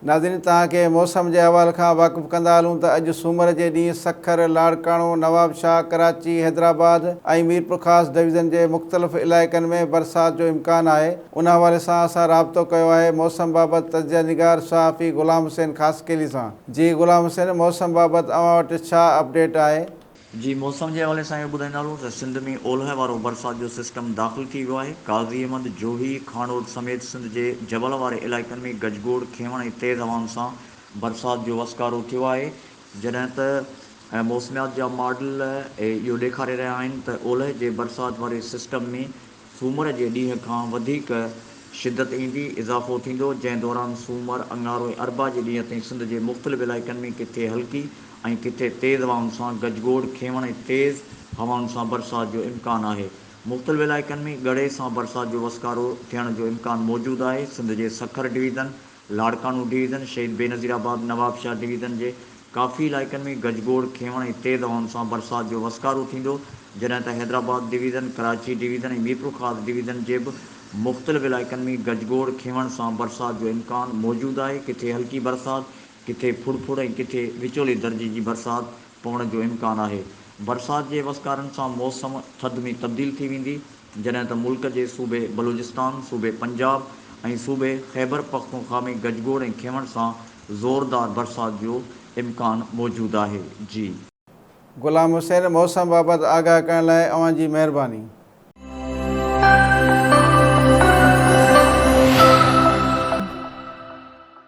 नाज़रीन तव्हांखे मौसम जे हवाले खां वाक़ुफ़ु कंदा हलूं त अॼु सूमर जे ॾींहुं सखर, लाड़काणो, नवाबशाह, कराची, हैदराबाद ऐं मीरपुर ख़ासि डिवीज़न जे मुख़्तलिफ़ इलाइक़नि में बरसाति जो इम्कानु आहे। उन हवाले सां असां राबितो कयो आहे मौसम बाबति तजिया निगार सहाफ़ी ग़ुलाम हुसैन ख़ासकेली सां। जी ग़ुलाम हुसैन, मौसम बाबति अव्हां वटि छा अपडेट आहे? जी, मौसम जे हवाले सां इहो ॿुधाईंदा हलूं त सिंध में ओलह वारो बरसाति जो सिस्टम दाख़िल थी वियो आहे। काज़ी अहमद, जोही, खानोद समेत सिंध जे जबल वारे इलाइक़नि में गजगोड़, खेवण ऐं तेज़ हवाउनि सां बरसाति जो वसकारो थियो आहे। जॾहिं त मौसमियात जा मॉडल इहो ॾेखारे रहिया आहिनि त ओलह जे बरसाति वारे सिस्टम में सूमर जे ॾींहं खां वधीक शिदत ईंदी, इज़ाफ़ो थींदो, जंहिं दौरान सूमर, अंगारो ऐं अरबा जे ॾींहं ताईं सिंध जे मुख़्तलिफ़ इलाइक़नि में किथे हल्की ऐं किथे तेज़ हवाउनि सां गजगोड़, खेवण ऐं तेज़ हवाउनि सां बरसाति जो इम्कानु आहे। मुख़्तलिफ़ इलाइक़नि में ॻड़े सां बरसाति जो वसकारो थियण जो इम्कानु मौजूदु आहे। सिंध जे सखर डिवीज़न, लाड़काणो डिवीज़न, शहीद बेनज़ीराबाद, नवाबशाह डिवीज़न जे काफ़ी इलाइक़नि में गजगोड़, खेवण ऐं तेज़ हवाउनि सां बरसाति जो वसकारो थींदो, जॾहिं त हैदराबाद डिवीज़न, कराची डिवीज़न ऐं मीरपुर ख़ासि डिवीज़न जे बि मुख़्तलिफ़ इलाइक़नि में गजगोड़, खेवण सां बरसाति जो इम्कानु मौजूदु आहे। किथे हल्की बरसाति, किथे फुड़ ऐं किथे विचोले दर्जे जी बरसाति पवण जो इम्कानु आहे। बरसाति जे वसकारनि सां मौसम थधि में तब्दील थी वेंदी, जॾहिं त मुल्क जे सूबे बलूचिस्तान, सूबे पंजाब ऐं सूबे ख़ैबर पख्तूनख्वा में गजगोड़ ऐं खेवण सां ज़ोरदार बरसाति जो इम्कानु मौजूदु आहे। जी ग़ुलाम हुसैन, मौसम बाबति आगाह करण लाइ अव्हां जी महिरबानी।